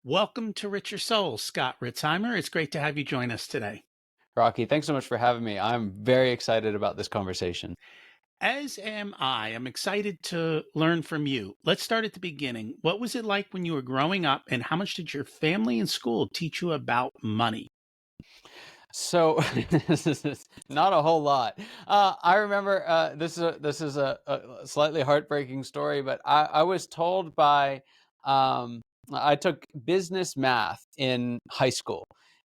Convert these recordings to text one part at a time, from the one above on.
Welcome to Richer Souls, Scott Ritzheimer. It's great to have you join us today. Rocky, thanks so much for having me. I'm very excited about this conversation. As am I. I'm excited to learn from you. Let's start at the beginning. What was it like when you were growing up, and how much did your family and school teach you about money? So this is not a whole lot. I remember this is a slightly heartbreaking story, but I was told by I took business math in high school.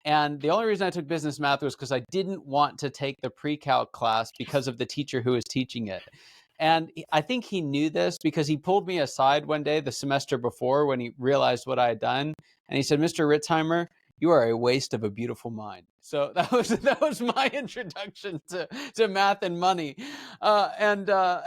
And the only reason I took business math was because I didn't want to take the pre-calc class because of the teacher who was teaching it. And I think he knew this because he pulled me aside one day the semester before when he realized what I had done. And he said, "Mr. Ritzheimer, you are a waste of a beautiful mind." So that was my introduction to math and money, so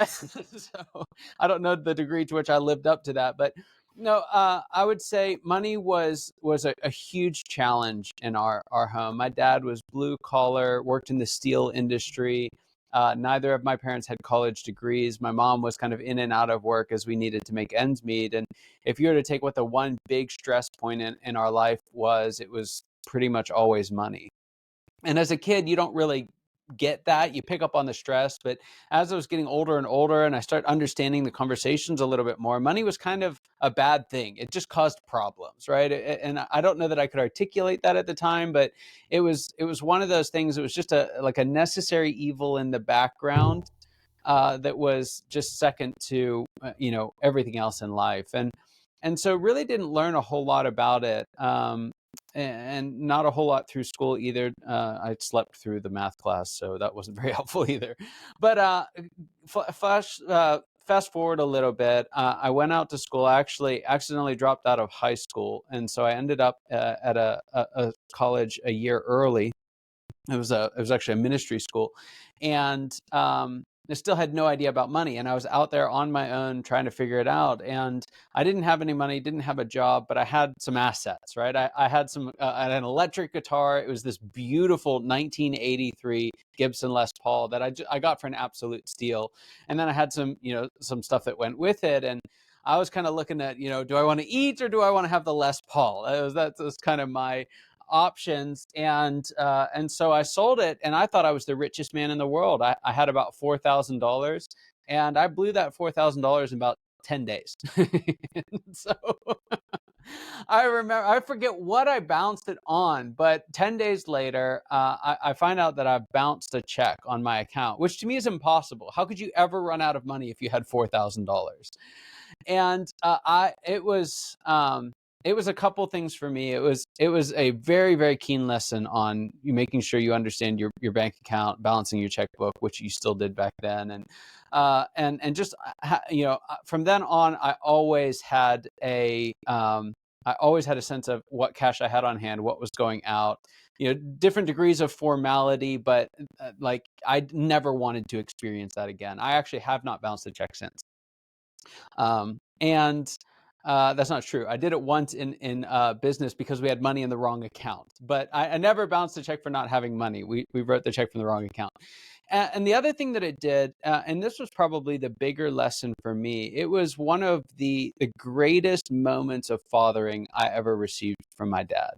I don't know the degree to which I lived up to that, but no, I would say money was a huge challenge in our home. My dad was blue collar, worked in the steel industry. Neither of my parents had college degrees. My mom was kind of in and out of work as we needed to make ends meet. And if you were to take what the one big stress point in our life was, it was pretty much always money. And as a kid, you don't really get that. You pick up on the stress. But as I was getting older and older and I start understanding the conversations a little bit more, money was kind of a bad thing. It just caused problems, right? And I don't know that I could articulate that at the time, but it was one of those things. It was just a necessary evil in the background, that was just second to everything else in life. And so really didn't learn a whole lot about it, and not a whole lot through school either. I slept through the math class, so that wasn't very helpful either. But fast forward a little bit. I went out to school. I actually accidentally dropped out of high school, and so I ended up at a college a year early. It was actually a ministry school, and I still had no idea about money, and I was out there on my own trying to figure it out. And I didn't have any money, didn't have a job, but I had some assets, right? I had I had an electric guitar. It was this beautiful 1983 Gibson Les Paul that I got for an absolute steal, and then I had some stuff that went with it. And I was kind of looking at, do I want to eat or do I want to have the Les Paul? That was kind of my options. And so I sold it, and I thought I was the richest man in the world. I had about $4,000, and I blew that $4,000 in about 10 days. So I forget what I bounced it on, but 10 days later, I find out that I've bounced a check on my account, which to me is impossible. How could you ever run out of money if you had $4,000? And it was a couple things for me. It was a very, very keen lesson on you making sure you understand your bank account, balancing your checkbook, which you still did back then. And just from then on, I always had a sense of what cash I had on hand, what was going out. Different degrees of formality, but like I never wanted to experience that again. I actually have not bounced a check since. And That's not true. I did it once in business because we had money in the wrong account, but I never bounced a check for not having money. We wrote the check from the wrong account. And the other thing that it did, and this was probably the bigger lesson for me, it was one of the greatest moments of fathering I ever received from my dad.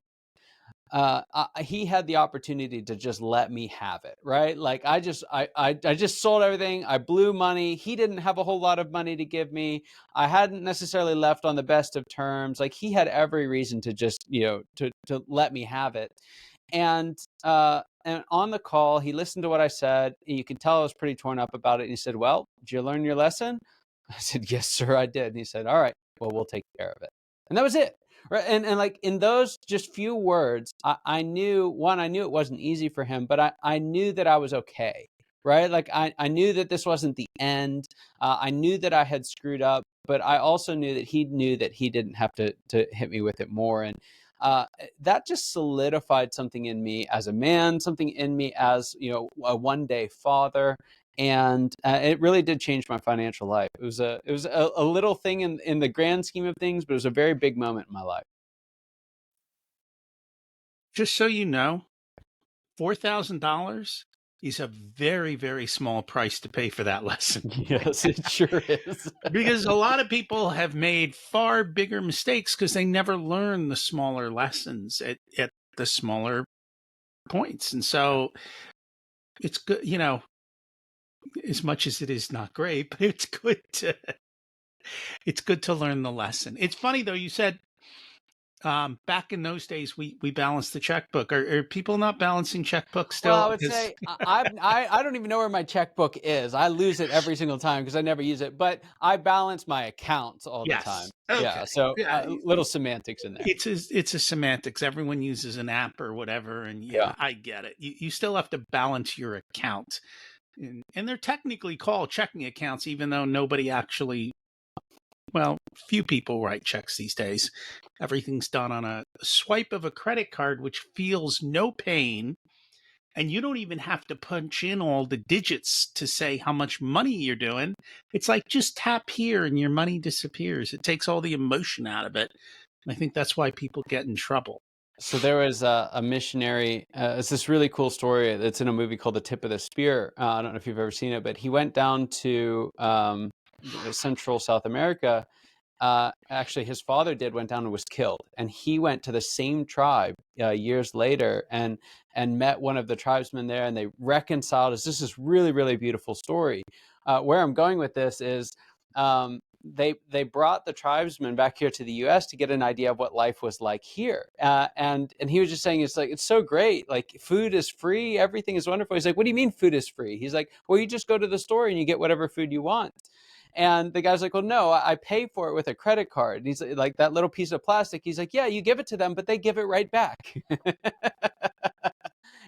He had the opportunity to just let me have it, right? Like I just sold everything. I blew money. He didn't have a whole lot of money to give me. I hadn't necessarily left on the best of terms. Like he had every reason to just to let me have it. And on the call, he listened to what I said. And you could tell I was pretty torn up about it. And he said, "Well, did you learn your lesson?" I said, "Yes, sir, I did." And he said, "All right, well, we'll take care of it." And that was it. Right. And like in those just few words, I knew one, I knew it wasn't easy for him, but I knew that I was okay. Right. Like I knew that this wasn't the end. I knew that I had screwed up, but I also knew that he didn't have to hit me with it more. And that just solidified something in me as a man, something in me as, a one day father. And it really did change my financial life. It was a little thing in the grand scheme of things, but it was a very big moment in my life. Just so you know, $4,000 is a very, very small price to pay for that lesson. Yes, it sure is. Because a lot of people have made far bigger mistakes because they never learn the smaller lessons at the smaller points. And so it's good, as much as it is not great, but it's good to learn the lesson. It's funny though, you said back in those days we balanced the checkbook. Are people not balancing checkbooks Well, I still? would Because say I don't even know where my checkbook is. I lose it every single time because I never use it. But I balance my accounts all the time. yes. Okay. Yeah, so Yeah. little semantics in there. It's a semantics. Everyone uses an app or whatever, and Yeah. yeah, I get it. You still have to balance your account, and they're technically called checking accounts, even though nobody actually. Well, few people write checks these days. Everything's done on a swipe of a credit card, which feels no pain, and you don't even have to punch in all the digits to say how much money you're doing. It's like just tap here and your money disappears. It takes all the emotion out of it. I think that's why people get in trouble. So there was a missionary. It's this really cool story that's in a movie called The Tip of the Spear. I don't know if you've ever seen it, but he went down to Central South America. Actually, his father went down and was killed, and he went to the same tribe years later and met one of the tribesmen there, and they reconciled. It's just this really, really beautiful story. Where I'm going with this is they brought the tribesmen back here to the U.S. to get an idea of what life was like here, and he was just saying it's so great. Like, food is free, everything is wonderful. He's like, what do you mean food is free? He's like, well, you just go to the store and you get whatever food you want. And the guy's like, well, no, I pay for it with a credit card. And he's like, that little piece of plastic. He's like, yeah, you give it to them, but they give it right back.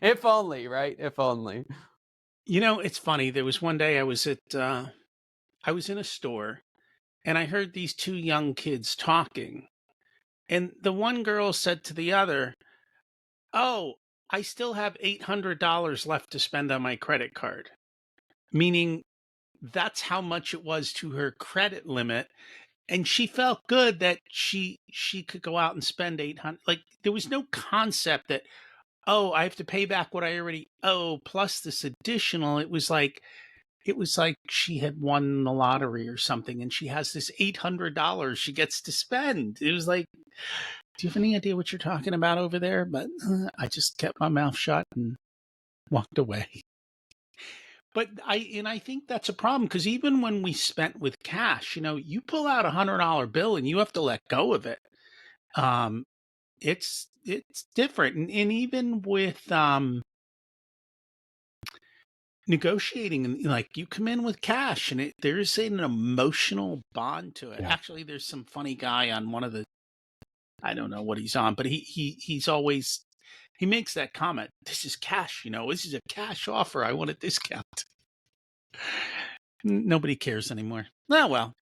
If only, right? If only. It's funny. There was one day I was in a store and I heard these two young kids talking. And the one girl said to the other, "Oh, I still have $800 left to spend on my credit card." Meaning that's how much it was to her credit limit, and she felt good that she could go out and spend 800. Like, there was no concept that, "Oh, I have to pay back what I already owe plus this additional." It was like she had won the lottery or something, and she has this $800 she gets to spend. It was like, "Do you have any idea what you're talking about over there?" But I just kept my mouth shut and walked away. But I think that's a problem because even when we spent with cash, you pull out $100 bill and you have to let go of it. Um, it's different, and even with negotiating, and like, you come in with cash, and there's an emotional bond to it. Yeah. Actually, there's some funny guy on one of the, I don't know what he's on, but he's always, he makes that comment. This is cash, this is a cash offer. I want a discount. Nobody cares anymore. Oh, well.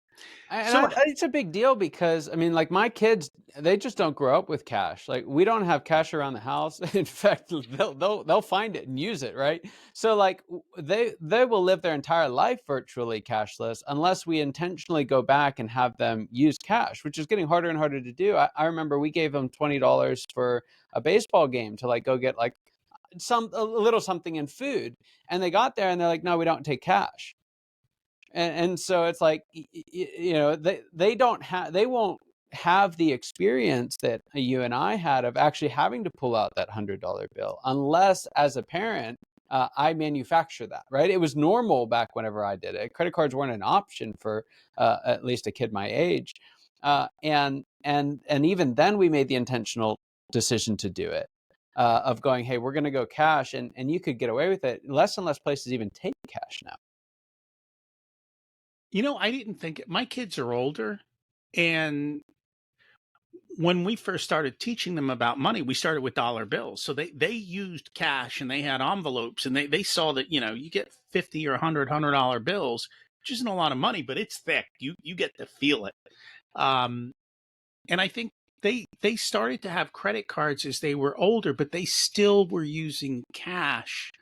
So It's a big deal because I mean, like, my kids, they just don't grow up with cash. Like, we don't have cash around the house. In fact, they'll find it and use it, right? So like, they will live their entire life virtually cashless unless we intentionally go back and have them use cash, which is getting harder and harder to do. I remember we gave them $20 for a baseball game to like go get like a little something in food, and they got there and they're like, no, we don't take cash. And so it's like, they won't have the experience that you and I had of actually having to pull out that $100 bill unless, as a parent, I manufacture that, right? It was normal back whenever I did it. Credit cards weren't an option for at least a kid my age, and even then we made the intentional decision to do it, of going, hey, we're going to go cash, and you could get away with it. Less and less places even take cash now. I didn't think my kids are older, and when we first started teaching them about money, we started with dollar bills. So they used cash, and they had envelopes, and they saw that, you get 50 or 100 bills, which isn't a lot of money, but it's thick. You get to feel it. Um, and I think they started to have credit cards as they were older, but they still were using cash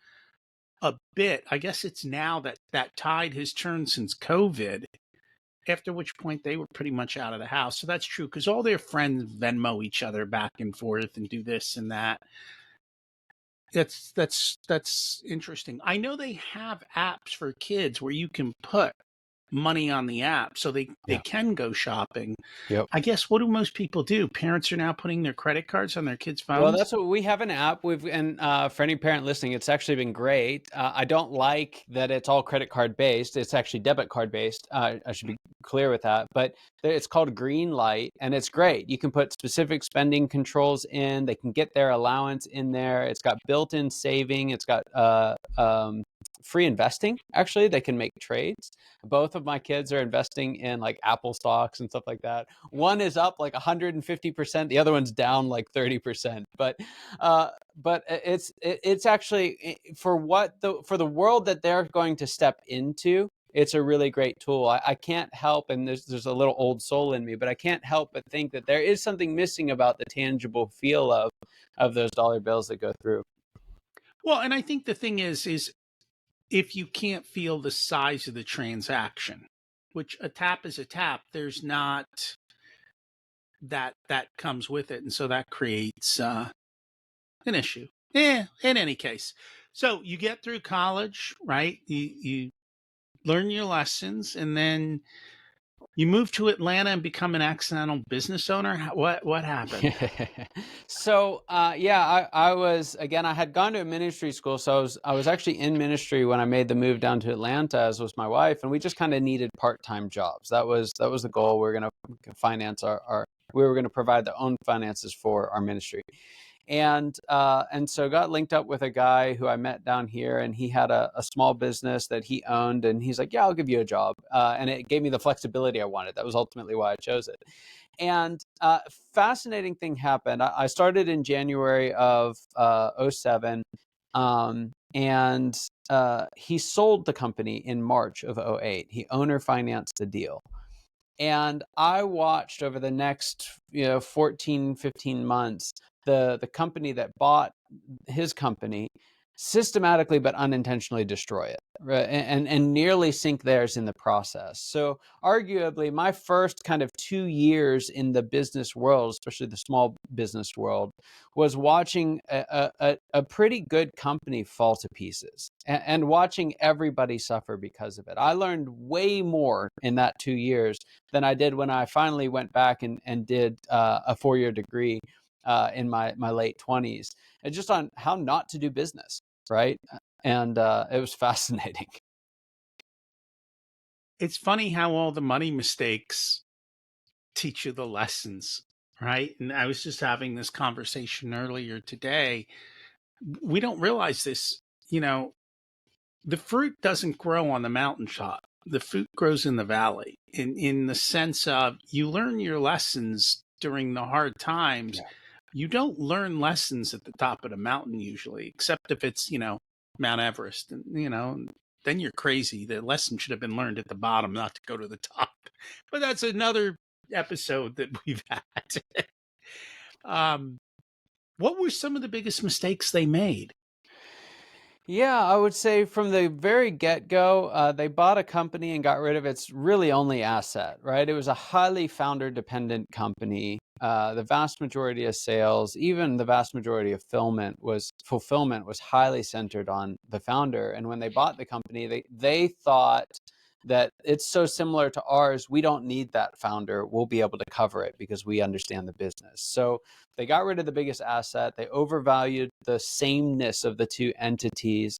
a bit. I guess it's now that tide has turned since COVID, after which point they were pretty much out of the house. So that's true, because all their friends Venmo each other back and forth and do this and that. That's interesting. I know they have apps for kids where you can put money on the app so they Yeah. can go shopping. Yep. I guess what do most people do? Parents are now putting their credit cards on their kids' Well, phones? that's what we have an app. For any parent listening, it's actually been great. I don't like that it's all credit card based. It's actually debit card based. I should be clear with that. But it's called Green Light, and it's great. You can put specific spending controls in. They can get their allowance in there. It's got built-in saving. It's got free investing. Actually, they can make trades. Both of my kids are investing in like Apple stocks and stuff like that. One is up like 150%, the other one's down like 30%. But it's actually for the world that they're going to step into. It's a really great tool. I can't help, and there's a little old soul in me, but I can't help but think that there is something missing about the tangible feel of those dollar bills that go through. Well, and I think the thing is if you can't feel the size of the transaction, which a tap is a tap, there's not that comes with it, and so that creates an issue. Yeah, in any case. So you get through college, right? You learn your lessons, and then you move to Atlanta and become an accidental business owner. What happened? So yeah, I was again. I had gone to a ministry school, so I was actually in ministry when I made the move down to Atlanta, as was my wife, and we just kind of needed part-time jobs. That was the goal. We are going to finance our we were going to provide the own finances for our ministry. And so got linked up with a guy who I met down here, and he had a small business that he owned, and he's like, yeah, I'll give you a job. And it gave me the flexibility I wanted. That was ultimately why I chose it. And fascinating thing happened. I started in January of '07, and he sold the company in March of '08. He owner financed the deal. And I watched over the next 14, 15 months the company that bought his company systematically but unintentionally destroy it, right? And nearly sink theirs in the process. So arguably my first kind of 2 years in the business world, especially the small business world, was watching a pretty good company fall to pieces, and watching everybody suffer because of it. I learned way more in that 2 years than I did when I finally went back and did a 4-year degree in my late 20s, and just on how not to do business, right? And it was fascinating. It's funny how all the money mistakes teach you the lessons, right? And I was just having this conversation earlier today. We don't realize this, you know, the fruit doesn't grow on the mountaintop. The fruit grows in the valley. In the sense of you learn your lessons during the hard times. Yeah. You don't learn lessons at the top of the mountain usually, except if it's, Mount Everest. And, then you're crazy. The lesson should have been learned at the bottom, not to go to the top. But that's another episode that we've had. um, what were some of the biggest mistakes they made? Yeah, I would say from the very get-go, they bought a company and got rid of its really only asset, right? It was a highly founder-dependent company. The vast majority of sales, even the vast majority of fulfillment was highly centered on the founder. And when they bought the company, they thought that it's so similar to ours, we don't need that founder. We'll be able to cover it because we understand the business. So they got rid of the biggest asset. They overvalued the sameness of the two entities.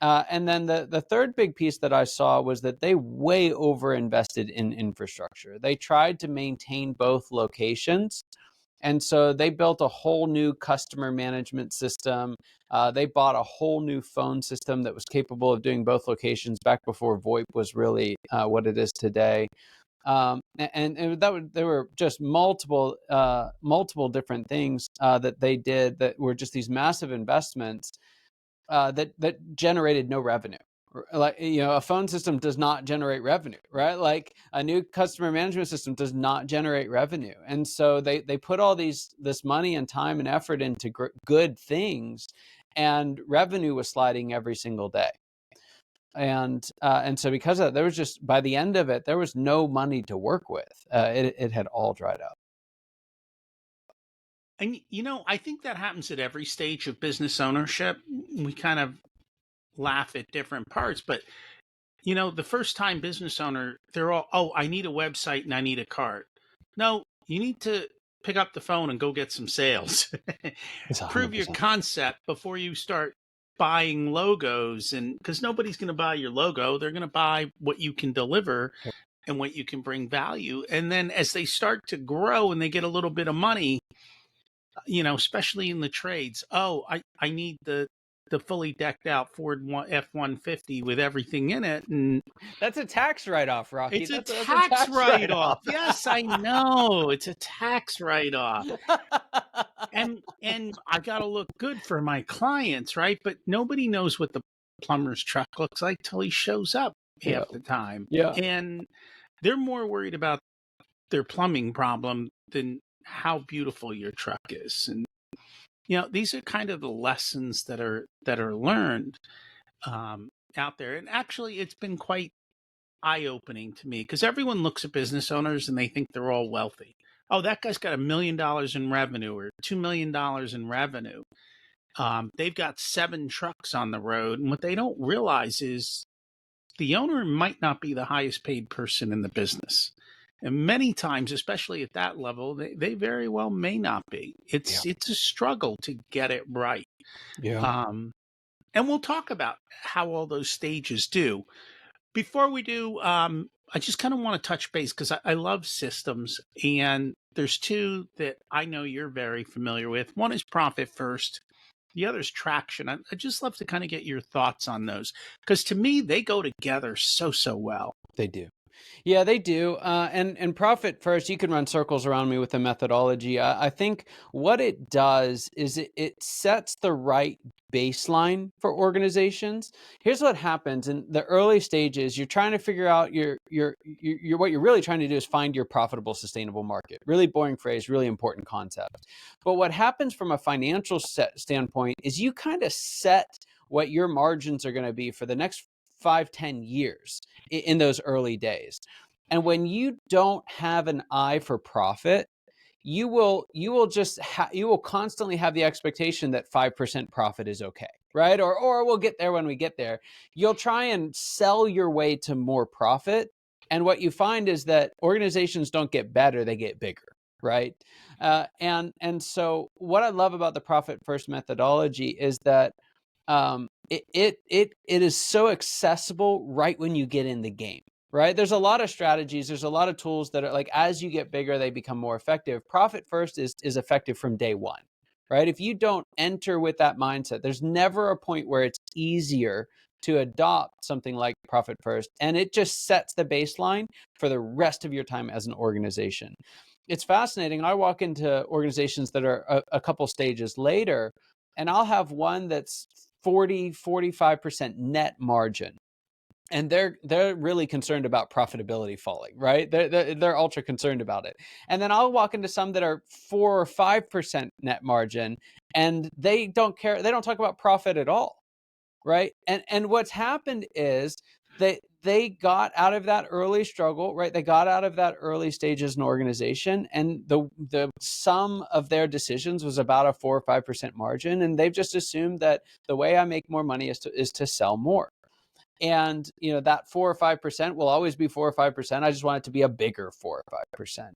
And then the third big piece that I saw was that they way over invested in infrastructure. They tried to maintain both locations. And so they built a whole new customer management system. They bought a whole new phone system that was capable of doing both locations back before VoIP was really what it is today. There were just multiple different things that they did that were just these massive investments that generated no revenue. Like, a phone system does not generate revenue, right? Like a new customer management system does not generate revenue. And so they put all this money and time and effort into good things, and revenue was sliding every single day. And so because of that, there was just, by the end of it, there was no money to work with. It had all dried up. And I think that happens at every stage of business ownership. We kind of laugh at different parts, but the first time business owner, they're all, oh, I need a website and I need a cart. No, you need to pick up the phone and go get some sales. It's Prove your 100%. concept before you start buying logos. And because nobody's going to buy your logo, they're going to buy what you can deliver and what you can bring value. And then as they start to grow and they get a little bit of money, especially in the trades. Oh, I need the fully decked out Ford F-150 with everything in it, and That's a tax write-off, Rocky. it's a That's a tax tax write-off. write-off. Yes, I know it's a tax write-off, and I got to look good for my clients, right? But nobody knows what the plumber's truck looks like till he shows up Yeah. half the time, Yeah. and they're more worried about their plumbing problem than how beautiful your truck is. And these are kind of the lessons that are learned out there. And actually, it's been quite eye-opening to me because everyone looks at business owners and they think they're all wealthy. Oh, that guy's got $1 million in revenue or $2 million in revenue. They've got 7 trucks on the road, and what they don't realize is the owner might not be the highest paid person in the business. And many times, especially at that level, they very well may not be. Yeah. It's a struggle to get it right. Yeah. Um, and we'll talk about how all those stages do. Before we do, I just kind of want to touch base because I love systems. And there's 2 that I know you're very familiar with. One is Profit First. The other is Traction. I just love to kind of get your thoughts on those because to me, they go together so well. They do. Yeah, they do. And Profit First, you can run circles around me with the methodology. I think what it does is it sets the right baseline for organizations. Here's what happens in the early stages. You're trying to figure out your what you're really trying to do is find your profitable, sustainable market. Really boring phrase, really important concept. But what happens from a financial standpoint is you kind of set what your margins are going to be for the next 5-10 years in those early days. And when you don't have an eye for profit, you will constantly have the expectation that 5% profit is okay, right? Or we'll get there when we get there. You'll try and sell your way to more profit, and what you find is that organizations don't get better, they get bigger, right? And so what I love about the Profit First methodology is that it is so accessible right when you get in the game, right? There's a lot of strategies, there's a lot of tools that are like, as you get bigger, they become more effective. Profit First is effective from day one, right? If you don't enter with that mindset, there's never a point where it's easier to adopt something like Profit First, and it just sets the baseline for the rest of your time as an organization. It's fascinating. I walk into organizations that are a couple stages later, and I'll have one that's 40-45% net margin, and they're really concerned about profitability falling, right? They're ultra concerned about it. And then I'll walk into some that are 4 or 5% net margin, and they don't care, they don't talk about profit at all, right? And what's happened is they got out of that early struggle, right? They got out of that early stage as an organization, and the sum of their decisions was about a 4 or 5% margin, and they've just assumed that the way I make more money is to sell more. And that 4 or 5% will always be 4 or 5%. I just want it to be a bigger 4 or 5%.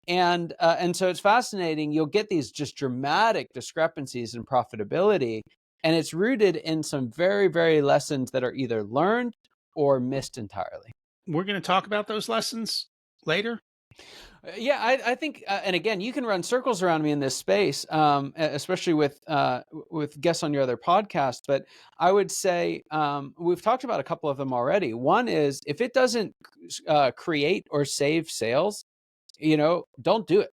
And so it's fascinating. You'll get these just dramatic discrepancies in profitability, and it's rooted in some very, very lessons that are either learned or missed entirely. We're going to talk about those lessons later. Yeah, I think, and again, you can run circles around me in this space, especially with guests on your other podcast. But I would say we've talked about a couple of them already. One is if it doesn't create or save sales, don't do it.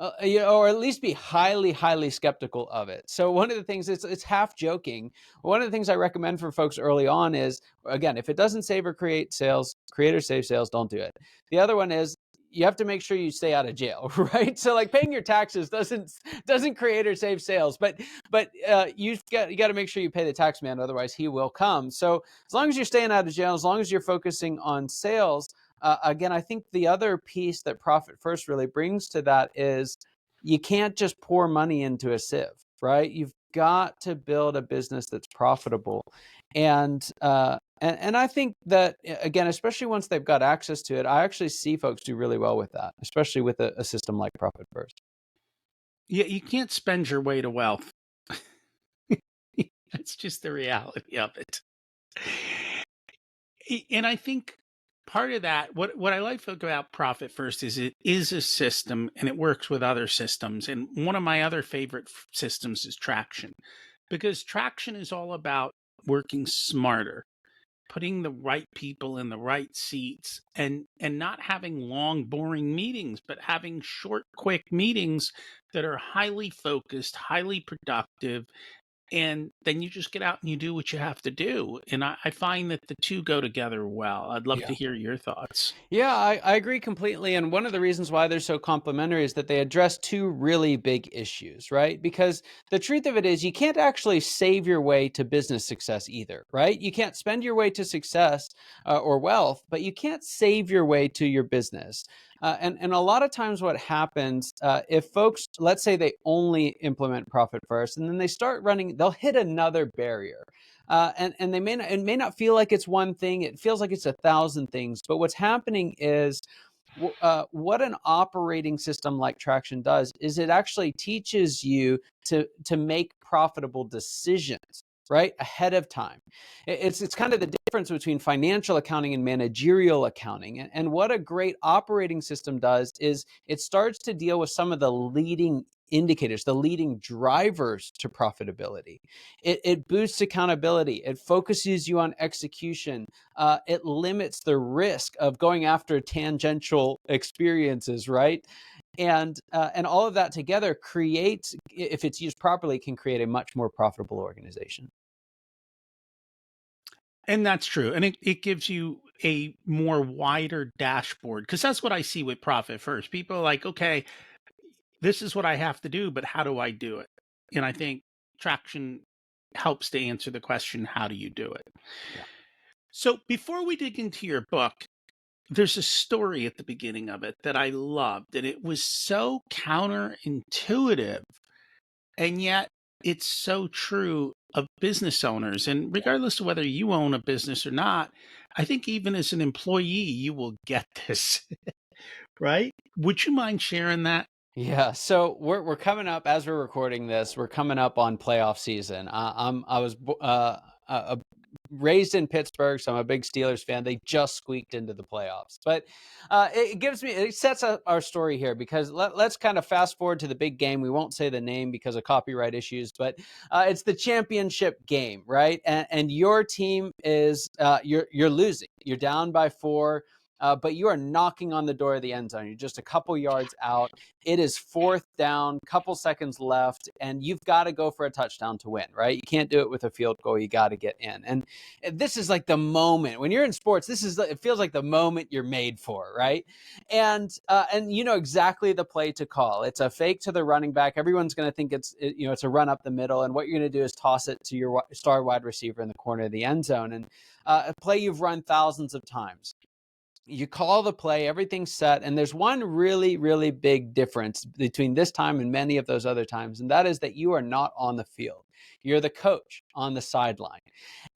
Or at least be highly, highly skeptical of it. So one of the things, it's half joking. One of the things I recommend for folks early on is, again, if it doesn't save or create sales, create or save sales, don't do it. The other one is you have to make sure you stay out of jail, right? So like paying your taxes doesn't create or save sales, but you got to make sure you pay the tax man, otherwise he will come. So as long as you're staying out of jail, as long as you're focusing on sales. Again, I think the other piece that Profit First really brings to that is you can't just pour money into a sieve, right? You've got to build a business that's profitable. And I think that again, especially once they've got access to it, I actually see folks do really well with that, especially with a system like Profit First. Yeah, you can't spend your way to wealth. That's just the reality of it. And I think part of that, what I like about Profit First is it is a system and it works with other systems. And one of my other favorite systems is Traction, because Traction is all about working smarter, putting the right people in the right seats, and not having long boring meetings, but having short quick meetings that are highly focused, highly productive, and then you just get out and you do what you have to do. And I find that the two go together well. I'd love to hear your thoughts. Yeah, I agree completely. And one of the reasons why they're so complementary is that they address two really big issues, right? Because the truth of it is, you can't actually save your way to business success either, right? You can't spend your way to success or wealth, but you can't save your way to your business. And a lot of times, what happens if folks, let's say they only implement Profit First, and then they start running, they'll hit another barrier. And they may not, it may not feel like it's one thing. It feels like it's a thousand things. But what's happening is what an operating system like Traction does is it actually teaches you to make profitable decisions right ahead of time. It's kind of the difference between financial accounting and managerial accounting. And what a great operating system does is it starts to deal with some of the leading indicators, the leading drivers to profitability. It boosts accountability. It focuses you on execution. It limits the risk of going after tangential experiences, right? And all of that together creates, if it's used properly, can create a much more profitable organization. And that's true. And it gives you a more wider dashboard, because that's what I see with Profit First. People are like, okay, this is what I have to do, but how do I do it? And I think Traction helps to answer the question, how do you do it? Yeah. So before we dig into your book, there's a story at the beginning of it that I loved, and it was so counterintuitive, and yet it's so true of business owners. And regardless of whether you own a business or not, I think even as an employee, you will get this, right? Would you mind sharing that? Yeah, so we're coming up as we're recording this. We're coming up on playoff season. I was raised in Pittsburgh, so I'm a big Steelers fan. They just squeaked into the playoffs, but it sets up our story here because let's kind of fast forward to the big game. We won't say the name because of copyright issues, but it's the championship game, right? And your team is you're losing. You're down by 4. But you are knocking on the door of the end zone. You're just a couple yards out. It is 4th down, couple seconds left, and you've got to go for a touchdown to win, right? You can't do it with a field goal. You got to get in. And this is like the moment when you're in sports. It feels like the moment you're made for, right? And you know exactly the play to call. It's a fake to the running back. Everyone's going to think it's a run up the middle, and what you're going to do is toss it to your star wide receiver in the corner of the end zone, and a play you've run thousands of times. You call the play, everything's set, and there's one really, really big difference between this time and many of those other times, and that is that you are not on the field. You're the coach on the sideline.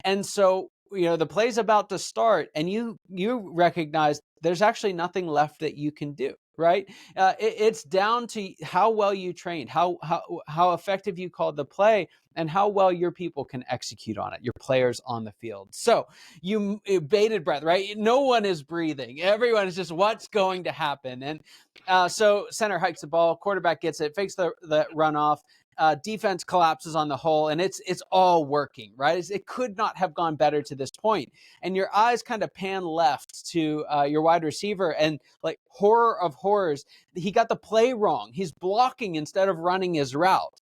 And so, the play's about to start, and you recognize there's actually nothing left that you can do, right? It's down to how well you trained, how effective you called the play, and how well your people can execute on it, your players on the field. So you bated breath, right? No one is breathing. Everyone is just, what's going to happen? And so center hikes the ball, quarterback gets it, fakes the runoff. Defense collapses on the hole, and it's all working, right? It could not have gone better to this point. And your eyes kind of pan left to your wide receiver, and like horror of horrors, he got the play wrong. He's blocking instead of running his route.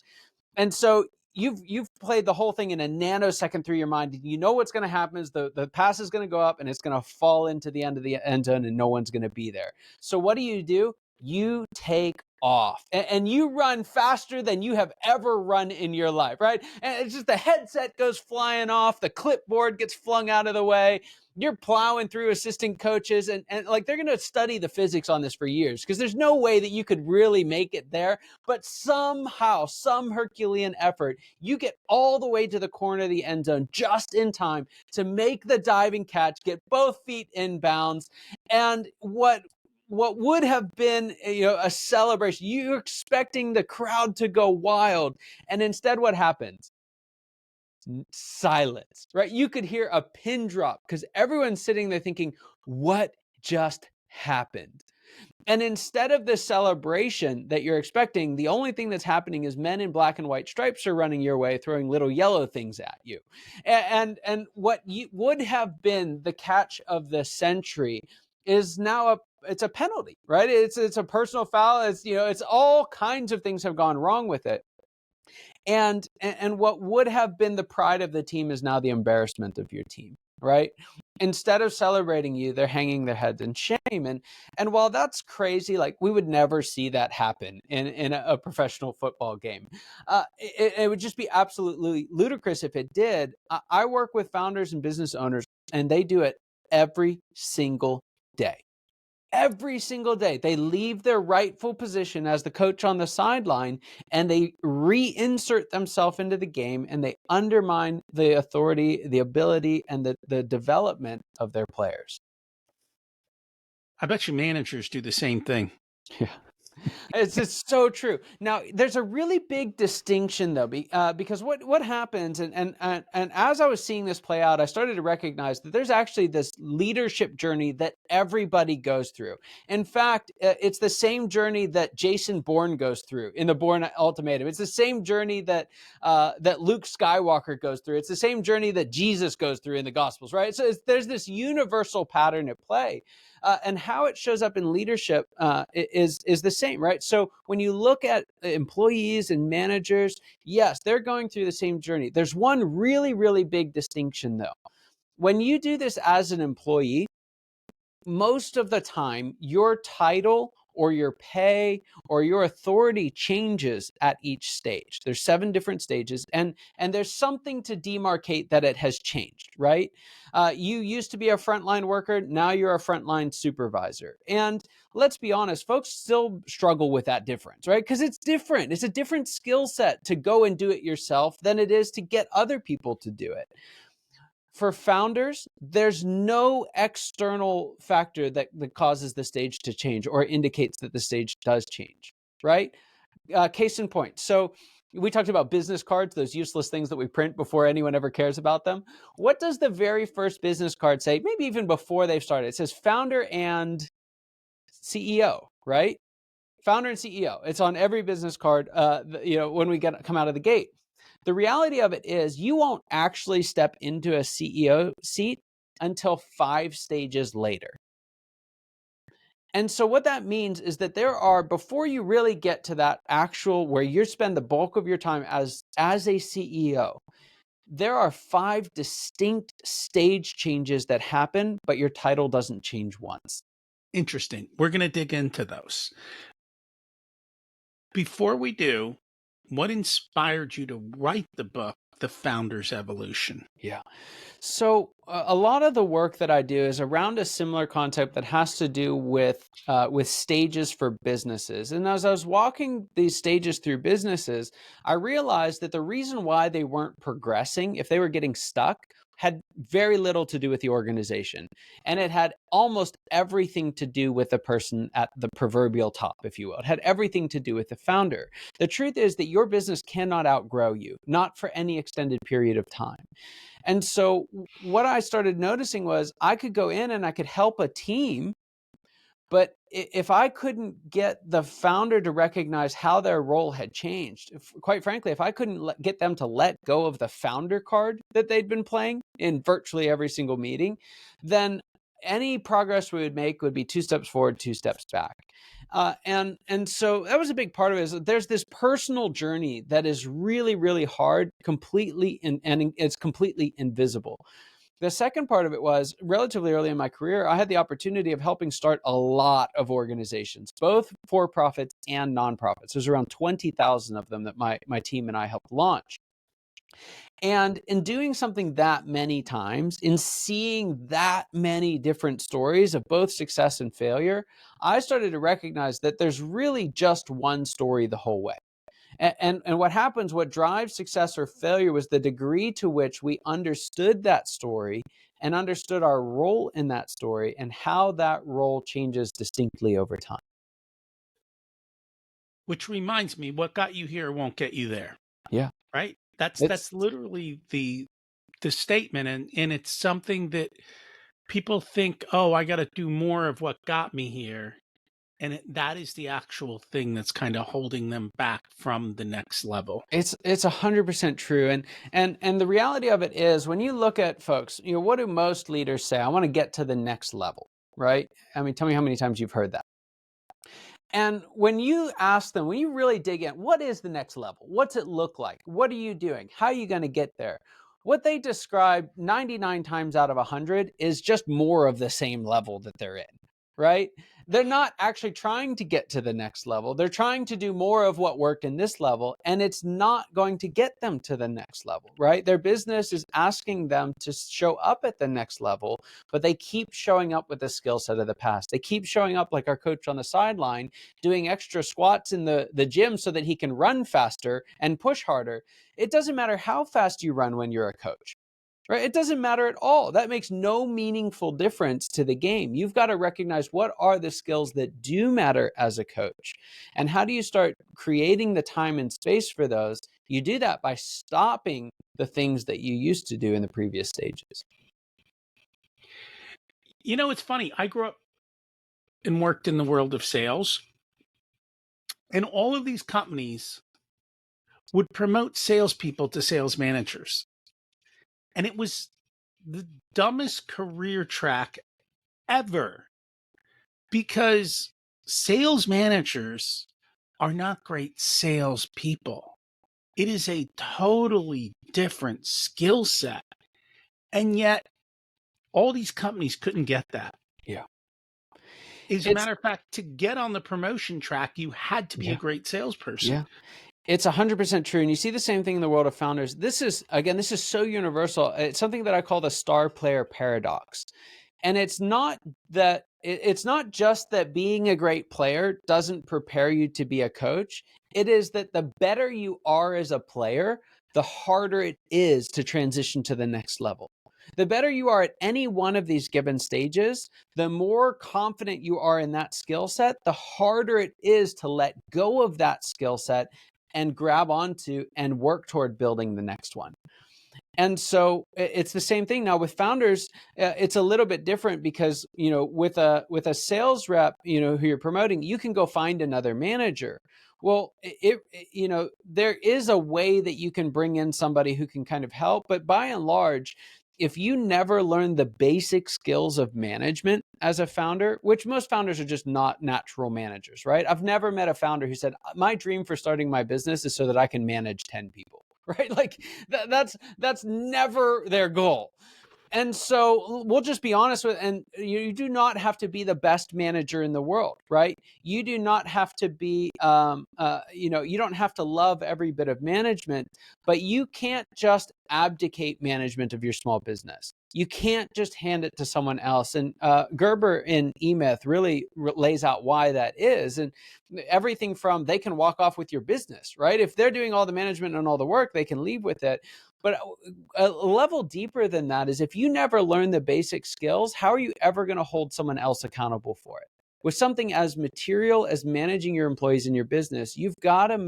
And so you've played the whole thing in a nanosecond through your mind. You know what's going to happen is the pass is going to go up and it's going to fall into the end of the end zone and no one's going to be there. So what do? You take off and you run faster than you have ever run in your life, right? And it's just the headset goes flying off, the clipboard gets flung out of the way, you're plowing through assistant coaches, and like they're going to study the physics on this for years, because there's no way that you could really make it there. But somehow, some Herculean effort, you get all the way to the corner of the end zone just in time to make the diving catch, get both feet in bounds. And what would have been a celebration, you're expecting the crowd to go wild, and instead what happens? Silence, right? You could hear a pin drop because everyone's sitting there thinking, what just happened? And instead of the celebration that you're expecting, the only thing that's happening is men in black and white stripes are running your way, throwing little yellow things at you. And what would have been the catch of the century is now it's a penalty, right? It's a personal foul. It's all kinds of things have gone wrong with it. And what would have been the pride of the team is now the embarrassment of your team, right? Instead of celebrating you, they're hanging their heads in shame. And while that's crazy, like we would never see that happen in a professional football game. It would just be absolutely ludicrous if it did. I work with founders and business owners, and they do it every single day. Every single day, they leave their rightful position as the coach on the sideline, and they reinsert themselves into the game, and they undermine the authority, the ability, and the development of their players. I bet you managers do the same thing. Yeah. It's so true. Now, there's a really big distinction though, because what happens, and as I was seeing this play out, I started to recognize that there's actually this leadership journey that everybody goes through. In fact, it's the same journey that Jason Bourne goes through in the Bourne Ultimatum. It's the same journey that Luke Skywalker goes through. It's the same journey that Jesus goes through in the Gospels, right? So there's this universal pattern at play. And how it shows up in leadership is the same, right? So when you look at employees and managers, yes, they're going through the same journey. There's one really, really big distinction, though. When you do this as an employee, most of the time, your title or your pay or your authority changes at each stage. There's 7 different stages, and there's something to demarcate that it has changed, right? You used to be a frontline worker, now you're a frontline supervisor. And let's be honest, folks still struggle with that difference, right? Because it's different. It's a different skill set to go and do it yourself than it is to get other people to do it. For founders, there's no external factor that causes the stage to change or indicates that the stage does change, right? Case in point. So we talked about business cards, those useless things that we print before anyone ever cares about them. What does the very first business card say? Maybe even before they've started. It says founder and CEO, right? Founder and CEO. It's on every business card, when we come out of the gate. The reality of it is you won't actually step into a CEO seat until 5 stages later. And so what that means is that before you really get to that actual where you spend the bulk of your time as a CEO, there are 5 distinct stage changes that happen, but your title doesn't change once. Interesting. We're going to dig into those. Before we do, what inspired you to write the book, The Founder's Evolution? Yeah. So a lot of the work that I do is around a similar concept that has to do with stages for businesses. And as I was walking these stages through businesses, I realized that the reason why they weren't progressing, if they were getting stuck, had very little to do with the organization. And it had almost everything to do with the person at the proverbial top, if you will. It had everything to do with the founder. The truth is that your business cannot outgrow you, not for any extended period of time. And so what I started noticing was I could go in and I could help a team, but if I couldn't get the founder to recognize how their role had changed, quite frankly, if I couldn't get them to let go of the founder card that they'd been playing in virtually every single meeting, then any progress we would make would be 2 steps forward, 2 steps back. And so that was a big part of it. Is that there's this personal journey that is really, really hard, completely, and it's completely invisible. The second part of it was relatively early in my career, I had the opportunity of helping start a lot of organizations, both for-profits and nonprofits. There's around 20,000 of them that my team and I helped launch. And in doing something that many times, in seeing that many different stories of both success and failure, I started to recognize that there's really just one story the whole way. And what happens, what drives success or failure was the degree to which we understood that story and understood our role in that story and how that role changes distinctly over time. Which reminds me, what got you here won't get you there, Yeah. right? It's That's literally the statement, and it's something that people think, "Oh, I gotta do more of what got me here," and that is the actual thing that's kinda holding them back from the next level. it's 100% true. And the reality of it is, when you look at folks, what do most leaders say? I want to get to the next level, right? I mean, tell me how many times you've heard that. And when you ask them, when you really dig in, what is the next level? What's it look like? What are you doing? How are you going to get there? What they describe 99 times out of 100 is just more of the same level that they're in, right? They're not actually trying to get to the next level. They're trying to do more of what worked in this level, and it's not going to get them to the next level, right? Their business is asking them to show up at the next level, but they keep showing up with the skill set of the past. They keep showing up like our coach on the sideline, doing extra squats in the gym so that he can run faster and push harder. It doesn't matter how fast you run when you're a coach, right? It doesn't matter at all. That makes no meaningful difference to the game. You've got to recognize what are the skills that do matter as a coach. And how do you start creating the time and space for those? You do that by stopping the things that you used to do in the previous stages. It's funny, I grew up and worked in the world of sales, and all of these companies would promote salespeople to sales managers. And it was the dumbest career track ever because sales managers are not great salespeople. It is a totally different skill set. And yet, all these companies couldn't get that. Yeah. As a It's, matter of fact, to get on the promotion track, you had to be a yeah. great salesperson. Yeah. It's 100% true. And you see the same thing in the world of founders. This is so universal. It's something that I call the star player paradox. And it's not just that being a great player doesn't prepare you to be a coach. It is that the better you are as a player, the harder it is to transition to the next level. The better you are at any one of these given stages, the more confident you are in that skill set, the harder it is to let go of that skill set and grab onto and work toward building the next one. And so it's the same thing now with founders. It's a little bit different because with a sales rep, who you're promoting, you can go find another manager. Well, there is a way that you can bring in somebody who can kind of help, but by and large, if you never learn the basic skills of management as a founder, which most founders are just not natural managers, right? I've never met a founder who said, my dream for starting my business is so that I can manage 10 people. Right? Like that's never their goal. And so we'll just be honest with, and you do not have to be the best manager in the world, right? You do not have to be, you don't have to love every bit of management, but you can't just abdicate management of your small business. You can't just hand it to someone else. And Gerber in eMyth really lays out why that is. And everything from they can walk off with your business, right? If they're doing all the management and all the work, they can leave with it. But a level deeper than that is if you never learn the basic skills, how are you ever going to hold someone else accountable for it? With something as material as managing your employees in your business, you've got to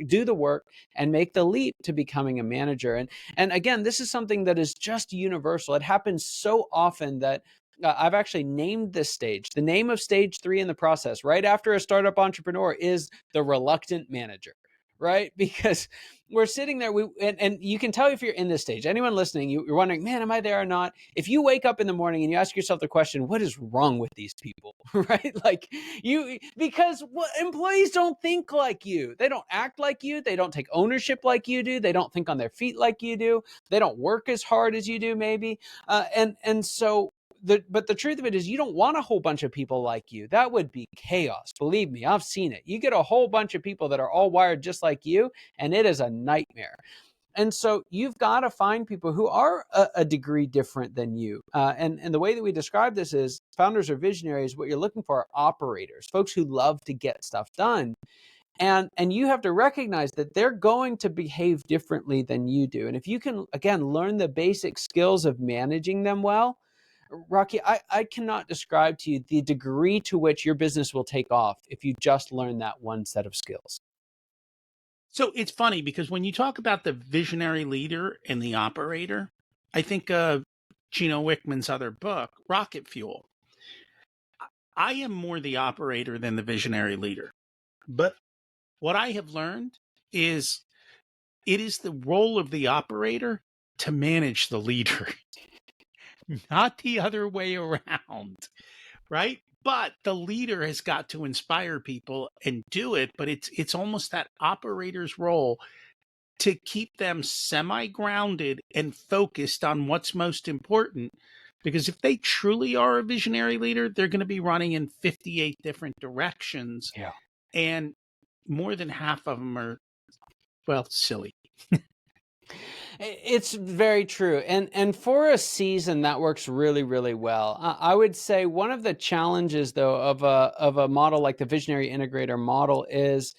do the work and make the leap to becoming a manager. And again, this is something that is just universal. It happens so often that I've actually named this stage. The name of stage 3 in the process, right after a startup entrepreneur, is the reluctant manager, right? Because we're sitting there, and you can tell if you're in this stage. Anyone listening, you're wondering, man, am I there or not? If you wake up in the morning and you ask yourself the question, what is wrong with these people, right? Like because employees don't think like you. They don't act like you. They don't take ownership like you do. They don't think on their feet like you do. They don't work as hard as you do, maybe. And so but the truth of it is you don't want a whole bunch of people like you. That would be chaos. Believe me, I've seen it. You get a whole bunch of people that are all wired just like you, and it is a nightmare. And so you've got to find people who are a degree different than you. And the way that we describe this is founders or visionaries, what you're looking for are operators, folks who love to get stuff done. And you have to recognize that they're going to behave differently than you do. And if you can, again, learn the basic skills of managing them well, Rocky, I cannot describe to you the degree to which your business will take off if you just learn that one set of skills. So it's funny because when you talk about the visionary leader and the operator, I think Gino Wickman's other book, Rocket Fuel. I am more the operator than the visionary leader. But what I have learned is it is the role of the operator to manage the leader, not the other way around, right? But the leader has got to inspire people and do it, but it's almost that operator's role to keep them semi-grounded and focused on what's most important. Because if they truly are a visionary leader, they're going to be running in 58 different directions, Yeah. and more than half of them are, well, silly. It's very true. And for a season that works really, really well. I would say one of the challenges though of a model like the visionary integrator model is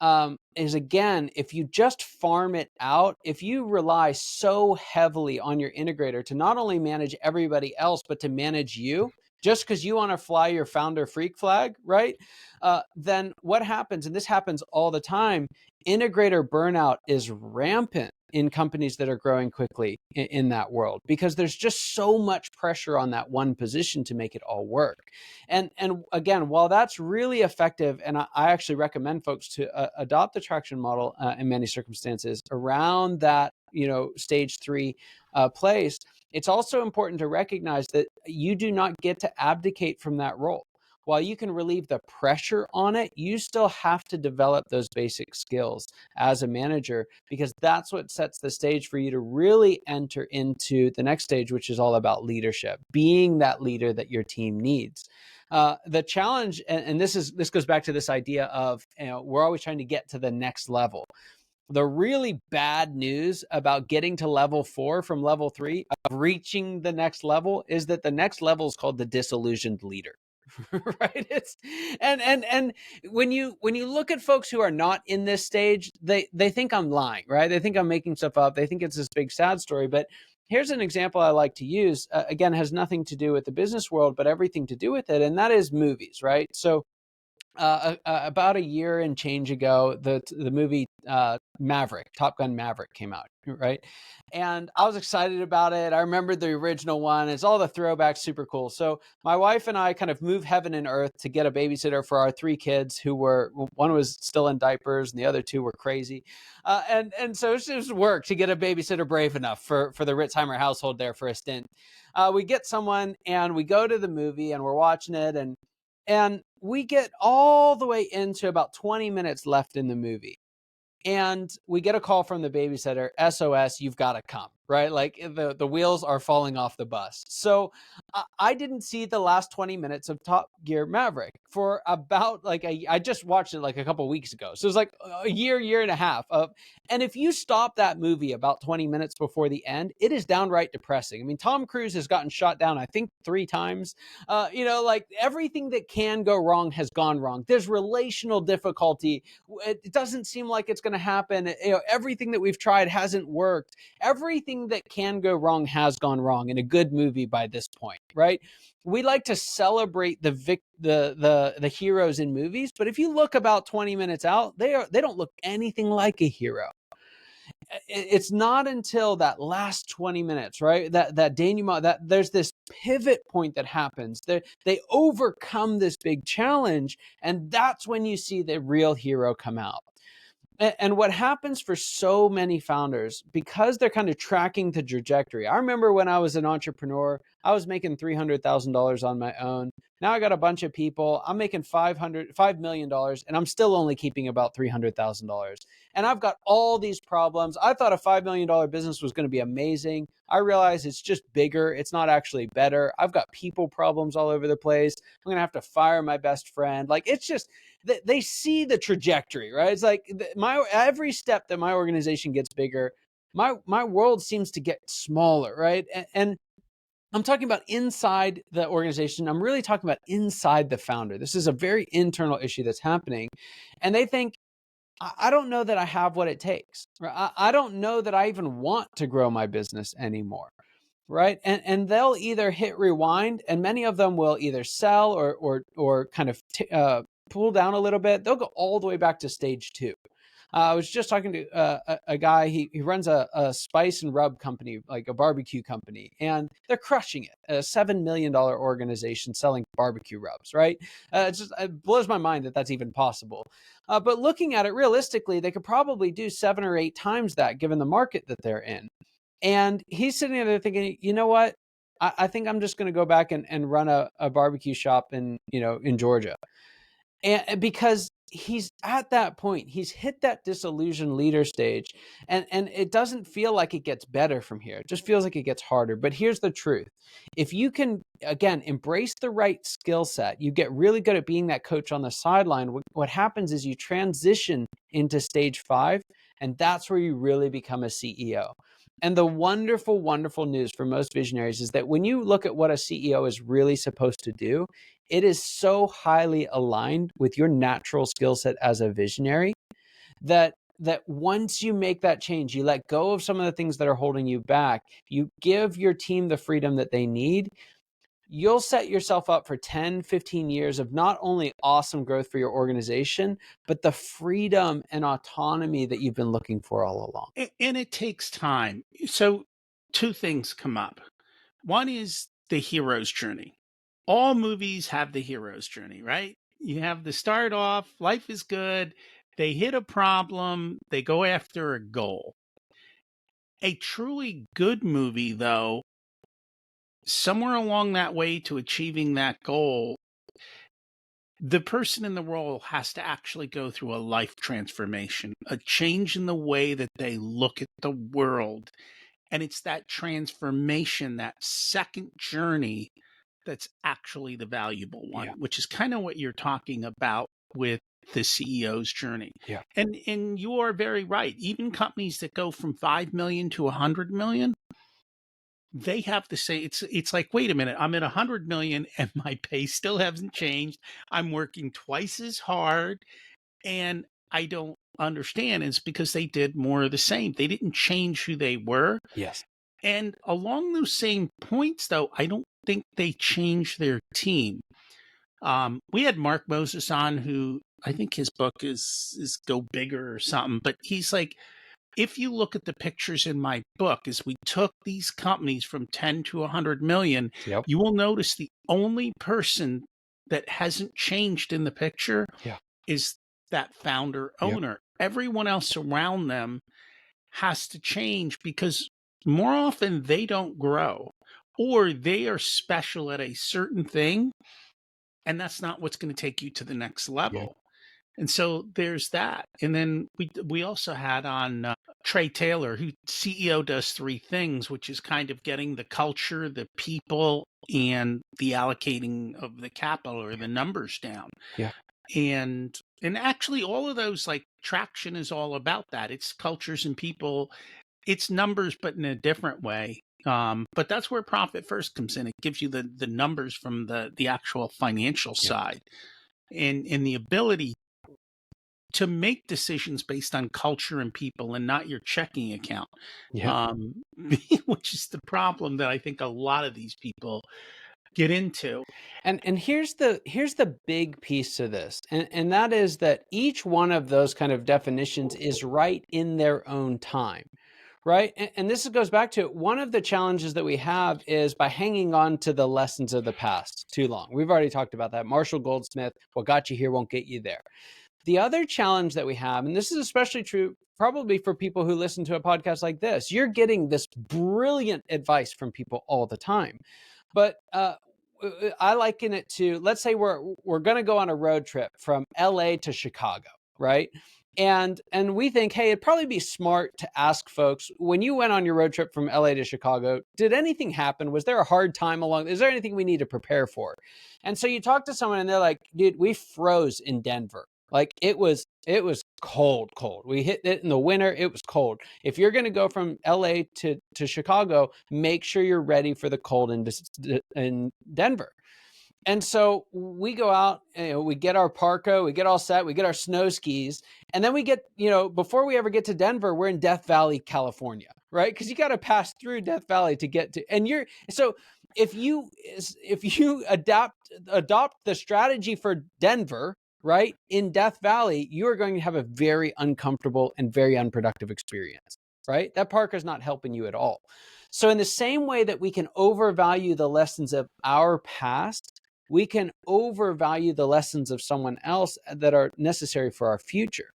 again, if you just farm it out, if you rely so heavily on your integrator to not only manage everybody else, but to manage you, just because you want to fly your founder freak flag, right? Then what happens, and this happens all the time, integrator burnout is rampant in companies that are growing quickly in that world because there's just so much pressure on that one position to make it all work. And again, while that's really effective, and I actually recommend folks to adopt the traction model in many circumstances around that, stage 3 place, it's also important to recognize that you do not get to abdicate from that role. While you can relieve the pressure on it, you still have to develop those basic skills as a manager because that's what sets the stage for you to really enter into the next stage, which is all about leadership, being that leader that your team needs. The challenge, and this goes back to this idea of, we're always trying to get to the next level. The really bad news about getting to level 4 from level 3 of reaching the next level is that the next level is called the disillusioned leader. Right, it's and when you look at folks who are not in this stage, they think I'm lying, right? They think I'm making stuff up. They think it's this big sad story. But here's an example I like to use, again, has nothing to do with the business world but everything to do with it, and that is movies, right? So about a year and change ago, the movie Maverick, Top Gun Maverick came out, right? And I was excited about it. I remember the original one. It's all the throwbacks, super cool. So my wife and I kind of moved heaven and earth to get a babysitter for our 3 kids who were, one was still in diapers and the other 2 were crazy. And so it just worked to get a babysitter brave enough for the Ritzheimer household there for a stint. We get someone and we go to the movie and we're watching it, and we get all the way into about 20 minutes left in the movie. And we get a call from the babysitter, SOS, you've got to come, right? Like the wheels are falling off the bus. So I didn't see the last 20 minutes of Top Gear Maverick for about I just watched it like a couple weeks ago. So it was like a year and a half of, and if you stop that movie about 20 minutes before the end, it is downright depressing. I mean, Tom Cruise has gotten shot down, I think 3 times. Like everything that can go wrong has gone wrong. There's relational difficulty. It doesn't seem like it's going to happen. Everything that we've tried hasn't worked. Everything that can go wrong has gone wrong in a good movie by this point, right? We like to celebrate the heroes in movies, but if you look about 20 minutes out, they don't look anything like a hero. It's not until that last 20 minutes, right? That denouement, that there's this pivot point that happens. They overcome this big challenge, and that's when you see the real hero come out. And what happens for so many founders, because they're kind of tracking the trajectory. I remember when I was an entrepreneur, I was making $300,000 on my own. Now I got a bunch of people. I'm making $5 million, and I'm still only keeping about $300,000. And I've got all these problems. I thought a $5 million business was going to be amazing. I realize it's just bigger. It's not actually better. I've got people problems all over the place. I'm going to have to fire my best friend. Like, it's just, they see the trajectory, right? It's like my every step that my organization gets bigger, my world seems to get smaller, right? And I'm talking about inside the organization. I'm really talking about inside the founder. This is a very internal issue that's happening. And they think, I don't know that I have what it takes. I don't know that I even want to grow my business anymore. Right. And they'll either hit rewind, and many of them will either sell or kind of pull down a little bit. They'll go all the way back to stage two. I was just talking to a guy. He runs a spice and rub company, like a barbecue company, and they're crushing it. A $7 million organization selling barbecue rubs, right? It blows my mind that that's even possible. But looking at it realistically, they could probably do 7 or 8 times that given the market that they're in. And he's sitting there thinking, you know what? I think I'm just going to go back and run a barbecue shop in Georgia. And because he's at that point, he's hit that disillusioned leader stage, and it doesn't feel like it gets better from here. It just feels like it gets harder. But here's the truth. If you can, again, embrace the right skill set, you get really good at being that coach on the sideline. What happens is you transition into stage 5, and that's where you really become a CEO. And the wonderful, wonderful news for most visionaries is that when you look at what a CEO is really supposed to do, it is so highly aligned with your natural skill set as a visionary that once you make that change, you let go of some of the things that are holding you back, you give your team the freedom that they need, you'll set yourself up for 10, 15 years of not only awesome growth for your organization, but the freedom and autonomy that you've been looking for all along. And it takes time. So, two things come up. One is the hero's journey. All movies have the hero's journey, right? You have the start off, life is good, they hit a problem, they go after a goal. A truly good movie, though, somewhere along that way to achieving that goal, the person in the role has to actually go through a life transformation, a change in the way that they look at the world. And it's that transformation, that second journey, that's actually the valuable one, Yeah. which is kind of what you're talking about with the CEO's journey. Yeah. And you are very right. Even companies that go from 5 million to 100 million, they have to say it's like, wait a minute, I'm at 100 million and my pay still hasn't changed. I'm working twice as hard and I don't understand. It's because they did more of the same. They didn't change who they were. Yes. And along those same points, though, I don't think they changed their team. We had Mark Moses on, who I think his book is Go Bigger or something, but he's like, if you look at the pictures in my book, as we took these companies from 10 to 100 million, Yep. you will notice the only person that hasn't changed in the picture Yeah. is that founder Yep. owner. Everyone else around them has to change because more often they don't grow or they are special at a certain thing. And that's not what's going to take you to the next Yep. level. And so there's that. And then we also had on Trey Taylor, who CEO does three things, which is kind of getting the culture, the people, and the allocating of the capital or the numbers down. Yeah. And actually all of those, like traction is all about that. It's cultures and people, it's numbers, but in a different way. But that's where profit first comes in. It gives you the numbers from the actual financial Yep. side and the ability to make decisions based on culture and people and not your checking account. Yep. Um, which is the problem that I think a lot of these people get into. And here's the big piece to this, and that is that each one of those kind of definitions is right in their own time, right? And this goes back to one of the challenges that we have is by hanging on to the lessons of the past too long. We've already talked about that. Marshall Goldsmith, what got you here won't get you there. The other challenge that we have, and this is especially true probably for people who listen to a podcast like this, you're getting this brilliant advice from people all the time. But I liken it to, let's say we're going to go on a road trip from LA to Chicago, right? And we think, hey, it'd probably be smart to ask folks, when you went on your road trip from LA to Chicago, did anything happen? Was there a hard time along? Is there anything we need to prepare for? And so you talk to someone and they're like, dude, we froze in Denver. Like it was It was cold, cold. We hit it in the winter. It was cold. If you're going to go from LA to Chicago, make sure you're ready for the cold in Denver. And so we go out, we get our parka, we get all set, we get our snow skis, and then we get, before we ever get to Denver, we're in Death Valley, California, right? Because you got to pass through Death Valley to get to, and if you adopt the strategy for Denver, right, in Death Valley, you are going to have a very uncomfortable and very unproductive experience, right? That parka is not helping you at all. So in the same way that we can overvalue the lessons of our past, we can overvalue the lessons of someone else that are necessary for our future.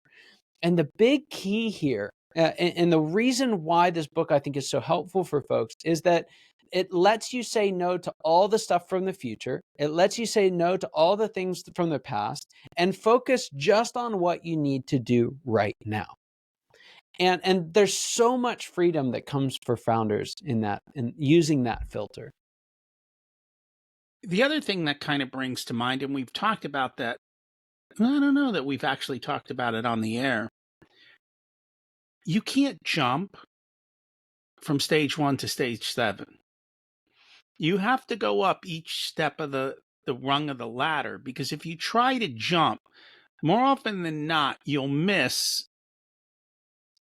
And the big key here, and the reason why this book I think is so helpful for folks, is that it lets you say no to all the stuff from the future. It lets you say no to all the things from the past and focus just on what you need to do right now. And there's so much freedom that comes for founders in using that filter. The other thing that kind of brings to mind, and we've talked about that, I don't know that we've actually talked about it on the air. You can't jump from stage 1 to stage 7. You have to go up each step of the rung of the ladder, because if you try to jump, more often than not, you'll miss,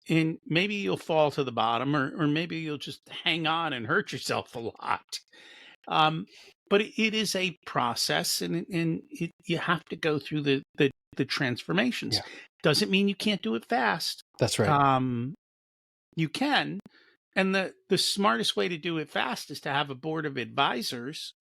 and maybe you'll fall to the bottom, or maybe you'll just hang on and hurt yourself a lot. But it is a process, and you have to go through the transformations. Yeah. Doesn't mean you can't do it fast. That's right. You can, and the smartest way to do it fast is to have a board of advisors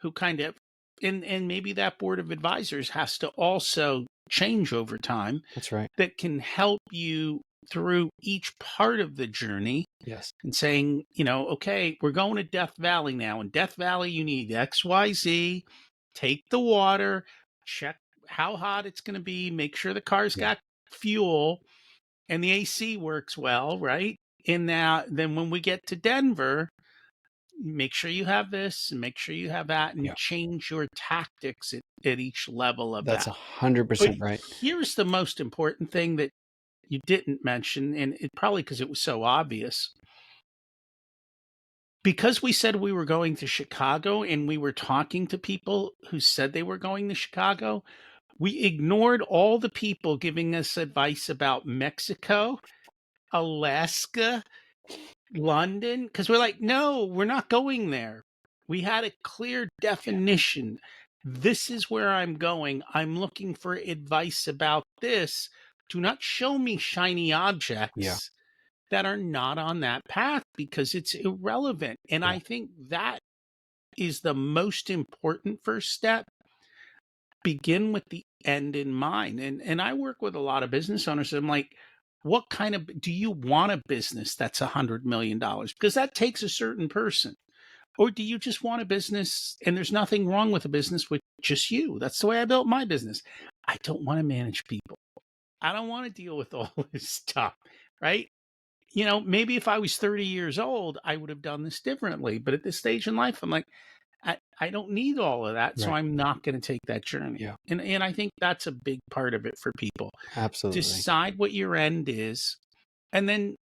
who kind of, and maybe that board of advisors has to also change over time. That's right. That can help you through each part of the journey. Yes. And saying, okay, we're going to Death Valley now. In Death Valley, you need XYZ, take the water, check how hot it's going to be, make sure the car's got fuel and the AC works well, right? And now, then when we get to Denver, make sure you have this and make sure you have that, and change your tactics at each level of That's that. 100% right. Here's the most important thing that you didn't mention, and it probably because it was so obvious. Because we said we were going to Chicago and we were talking to people who said they were going to Chicago, we ignored all the people giving us advice about Mexico, Alaska, London, because we're like, no, we're not going there. We had a clear definition. This is where I'm going. I'm looking for advice about this. Do not show me shiny objects that are not on that path, because it's irrelevant. And I think that is the most important first step. Begin with the end in mind. And I work with a lot of business owners. I'm like, what kind of, do you want a business that's $100 million? Because that takes a certain person. Or do you just want a business, and there's nothing wrong with a business with just you? That's the way I built my business. I don't want to manage people. I don't want to deal with all this stuff, right? Maybe if I was 30 years old, I would have done this differently. But at this stage in life, I'm like, I don't need all of that. So I'm not going to take that journey. Yeah. And I think that's a big part of it for people. Absolutely. Decide what your end is. And then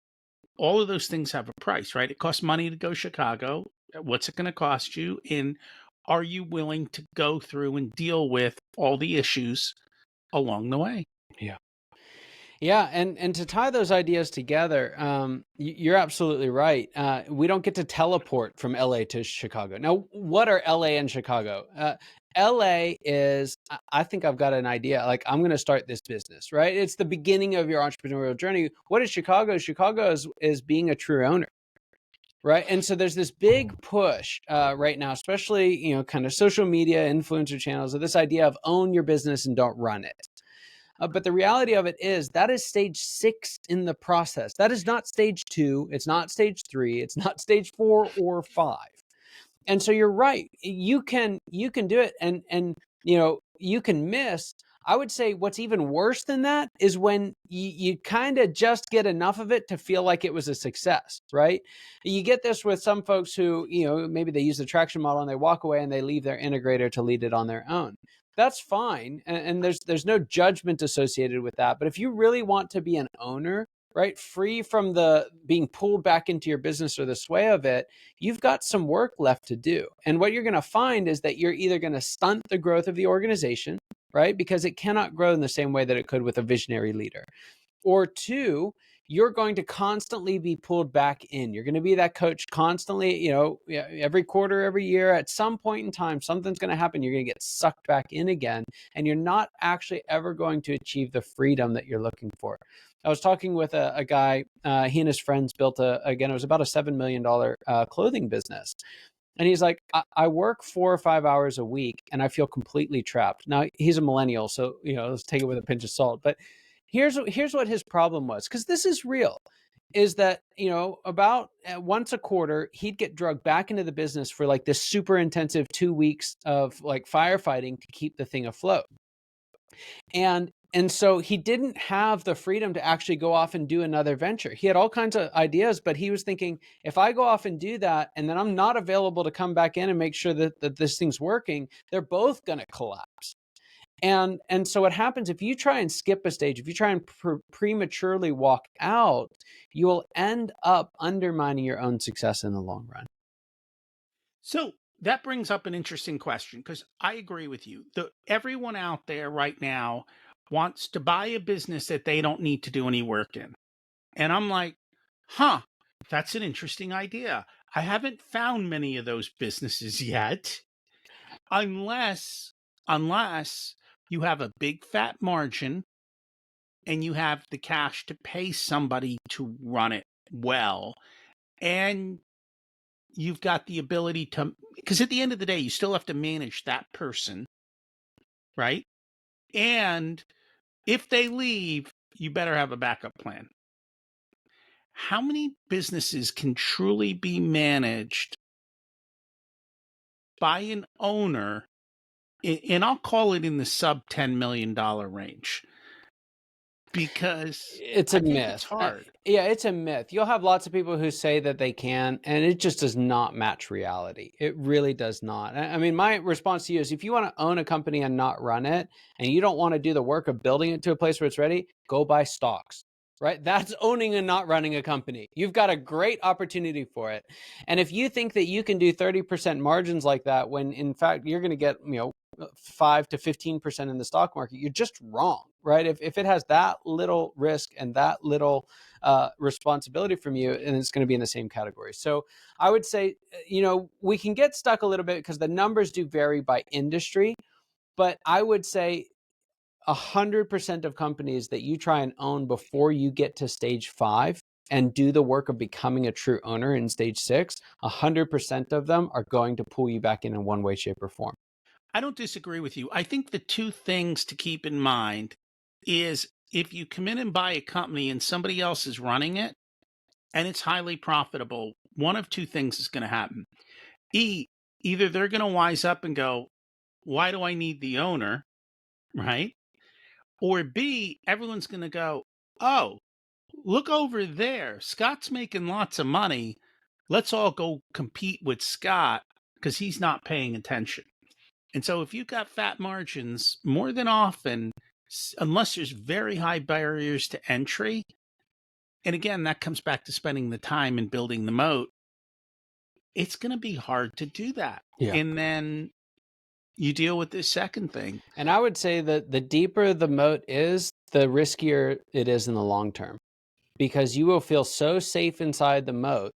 all of those things have a price, right? It costs money to go Chicago. What's it going to cost you? And are you willing to go through and deal with all the issues along the way? Yeah. Yeah, and to tie those ideas together, you're absolutely right. We don't get to teleport from LA to Chicago. Now, what are LA and Chicago? LA is, I think I've got an idea. Like, I'm going to start this business, right? It's the beginning of your entrepreneurial journey. What is Chicago? Chicago is being a true owner. Right. And so there's this big push right now, especially, kind of social media, influencer channels, of this idea of own your business and don't run it. But the reality of it is that is stage 6 in the process. That is not stage 2. It's not stage 3. It's not stage 4 or 5. And so you're right. You can do it, and you can miss. I would say what's even worse than that is when you kind of just get enough of it to feel like it was a success, right? You get this with some folks who, maybe they use the traction model and they walk away and they leave their integrator to lead it on their own. that's fine. And there's no judgment associated with that. But if you really want to be an owner, right, free from the being pulled back into your business or the sway of it, you've got some work left to do. And what you're going to find is that you're either going to stunt the growth of the organization, right, because it cannot grow in the same way that it could with a visionary leader. Or two, you're going to constantly be pulled back in. You're going to be that coach constantly, every quarter, every year, at some point in time, something's going to happen. You're going to get sucked back in again, and you're not actually ever going to achieve the freedom that you're looking for. I was talking with a guy, he and his friends built it was about a $7 million clothing business. And he's like, I work 4 or 5 hours a week and I feel completely trapped. Now, he's a millennial, so, let's take it with a pinch of salt. But here's what his problem was, because this is real, is that, about once a quarter, he'd get drugged back into the business for like this super intensive 2 weeks of like firefighting to keep the thing afloat. And so he didn't have the freedom to actually go off and do another venture. He had all kinds of ideas, but he was thinking, if I go off and do that, and then I'm not available to come back in and make sure that this thing's working, they're both going to collapse. And so what happens if you try and skip a stage, if you try and prematurely walk out, you will end up undermining your own success in the long run. So that brings up an interesting question, because I agree with you. Everyone out there right now wants to buy a business that they don't need to do any work in. And I'm like, huh, that's an interesting idea. I haven't found many of those businesses yet, unless you have a big fat margin and you have the cash to pay somebody to run it well, and you've got the ability to, because at the end of the day, you still have to manage that person, right? And if they leave, you better have a backup plan. How many businesses can truly be managed by an owner? And I'll call it in the sub $10 million range, because It's I a think it's myth. hard. Yeah, it's a myth. You'll have lots of people who say that they can, and it just does not match reality. It really does not. I mean, my response to you is, if you want to own a company and not run it, and you don't want to do the work of building it to a place where it's ready, go buy stocks. Right? That's owning and not running a company. You've got a great opportunity for it. And if you think that you can do 30% margins like that, when in fact you're going to get, 5 to 15% in the stock market, you're just wrong, right? If it has that little risk and that little responsibility from you, and it's going to be in the same category. So I would say, we can get stuck a little bit because the numbers do vary by industry, but I would say 100% of companies that you try and own before you get to stage 5 and do the work of becoming a true owner in stage 6, 100% of them are going to pull you back in one way, shape, or form. I don't disagree with you. I think the two things to keep in mind is, if you come in and buy a company and somebody else is running it and it's highly profitable, one of two things is going to happen. Either they're going to wise up and go, why do I need the owner? Right? Or B, everyone's going to go, oh, look over there. Scott's making lots of money. Let's all go compete with Scott because he's not paying attention. And so if you've got fat margins, more than often, unless there's very high barriers to entry, and again, that comes back to spending the time and building the moat, it's going to be hard to do that. Yeah. And then you deal with this second thing. And I would say that the deeper the moat is, the riskier it is in the long term, because you will feel so safe inside the moat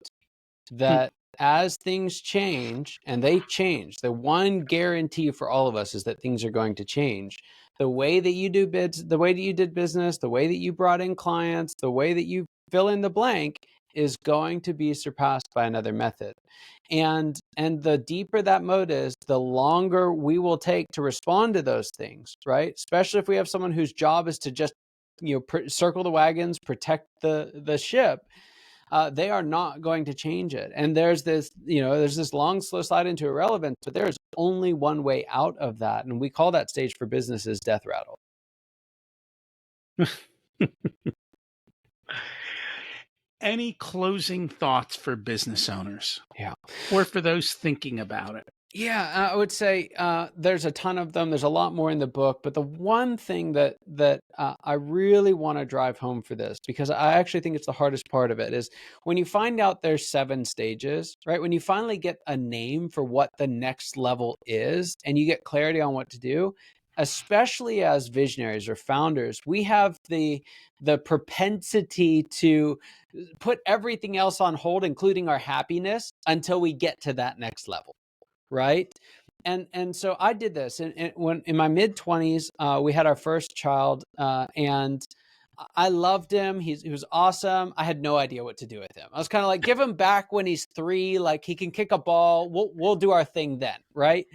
Hmm. that as things change, and they change, the one guarantee for all of us is that things are going to change. The way that you do bids, the way that you did business, the way that you brought in clients, the way that you fill in the blank is going to be surpassed by another method. And the deeper that moat is, the longer we will take to respond to those things, right? Especially if we have someone whose job is to just, circle the wagons, protect the ship. They are not going to change it. And there's this long, slow slide into irrelevance, but there is only one way out of that. And we call that stage for businesses death rattle. Any closing thoughts for business owners Yeah. or for those thinking about it? Yeah, I would say there's a ton of them. There's a lot more in the book, but the one thing that I really want to drive home for this, because I actually think it's the hardest part of it, is when you find out there's 7 stages, right? When you finally get a name for what the next level is, and you get clarity on what to do, especially as visionaries or founders, we have the propensity to put everything else on hold, including our happiness, until we get to that next level, right? And so I did this, and when in my mid 20s, we had our first child, and I loved him. He was awesome. I had no idea what to do with him. I was kind of like, give him back when he's 3. Like, he can kick a ball. We'll do our thing then, right?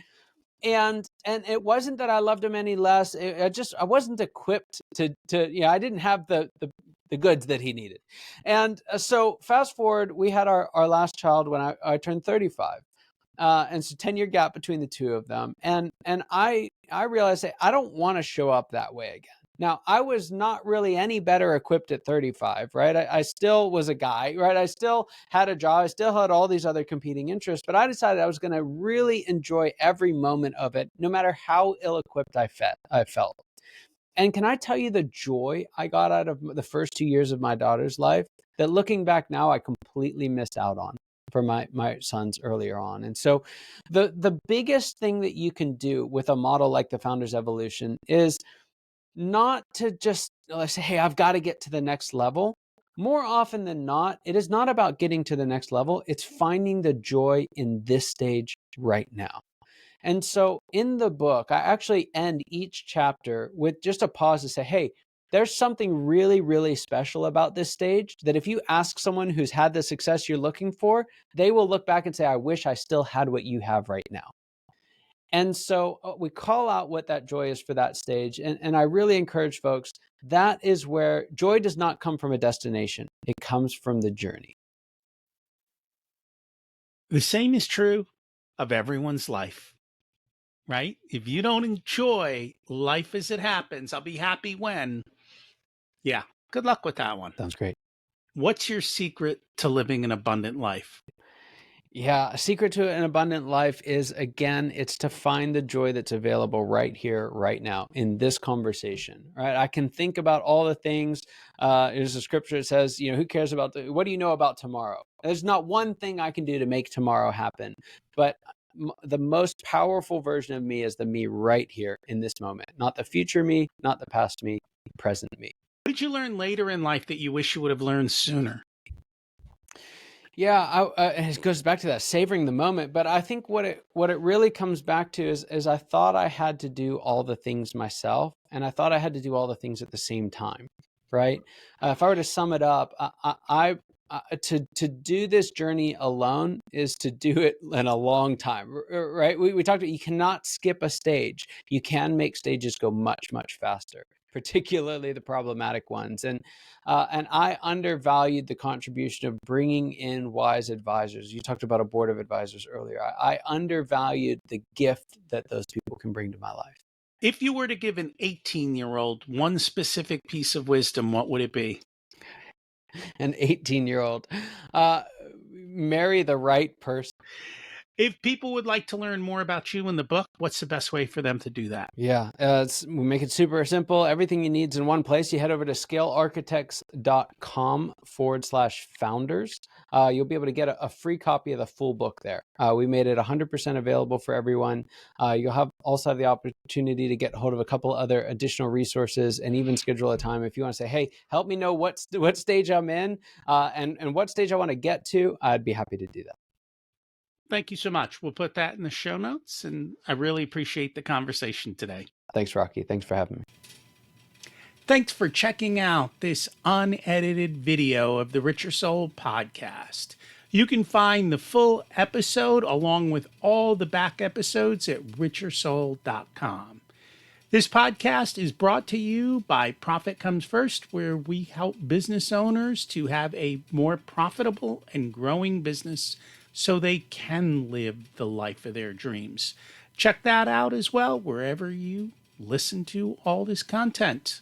And it wasn't that I loved him any less. I wasn't equipped to I didn't have the goods that he needed. And so fast forward, we had our last child when I turned 35. And so 10-year gap between the two of them. And I realized that I don't want to show up that way again. Now, I was not really any better equipped at 35, right? I still was a guy, right? I still had a job. I still had all these other competing interests, but I decided I was going to really enjoy every moment of it, no matter how ill-equipped I felt. And can I tell you the joy I got out of the first 2 years of my daughter's life that, looking back now, I completely missed out on for my sons earlier on. And so the biggest thing that you can do with a model like the Founder's Evolution is not to just say, hey, I've got to get to the next level. More often than not, it is not about getting to the next level. It's finding the joy in this stage right now. And so in the book, I actually end each chapter with just a pause to say, hey, there's something really, really special about this stage that if you ask someone who's had the success you're looking for, they will look back and say, I wish I still had what you have right now. And so we call out what that joy is for that stage. And I really encourage folks, that is where joy does not come from a destination. It comes from the journey. The same is true of everyone's life, right? If you don't enjoy life as it happens, I'll be happy when. Yeah, good luck with that one. Sounds great. What's your secret to living an abundant life? Yeah, a secret to an abundant life is, again, it's to find the joy that's available right here, right now, in this conversation, right? I can think about all the things. There's a scripture that says, who cares about what do you know about tomorrow? There's not one thing I can do to make tomorrow happen. But the most powerful version of me is the me right here in this moment, not the future me, not the past me, present me. What did you learn later in life that you wish you would have learned sooner? Yeah, it goes back to that savoring the moment. But I think what it really comes back to is I thought I had to do all the things myself, and I thought I had to do all the things at the same time, right? If I were to sum it up, to do this journey alone is to do it in a long time, right? We talked about, you cannot skip a stage. You can make stages go much, much faster, particularly the problematic ones. And I undervalued the contribution of bringing in wise advisors. You talked about a board of advisors earlier. I undervalued the gift that those people can bring to my life. If you were to give an 18-year-old one specific piece of wisdom, what would it be? An 18-year-old, marry the right person. If people would like to learn more about you in the book, what's the best way for them to do that? Yeah, we make it super simple. Everything you need is in one place. You head over to scalearchitects.com/founders. You'll be able to get a free copy of the full book there. We made it 100% available for everyone. You'll also have the opportunity to get hold of a couple other additional resources and even schedule a time if you want to say, hey, help me know what stage I'm in and what stage I want to get to. I'd be happy to do that. Thank you so much. We'll put that in the show notes, and I really appreciate the conversation today. Thanks, Rocky. Thanks for having me. Thanks for checking out this unedited video of the Richer Soul podcast. You can find the full episode along with all the back episodes at richersoul.com. This podcast is brought to you by Profit Comes First, where we help business owners to have a more profitable and growing business so they can live the life of their dreams. Check that out as well wherever you listen to all this content.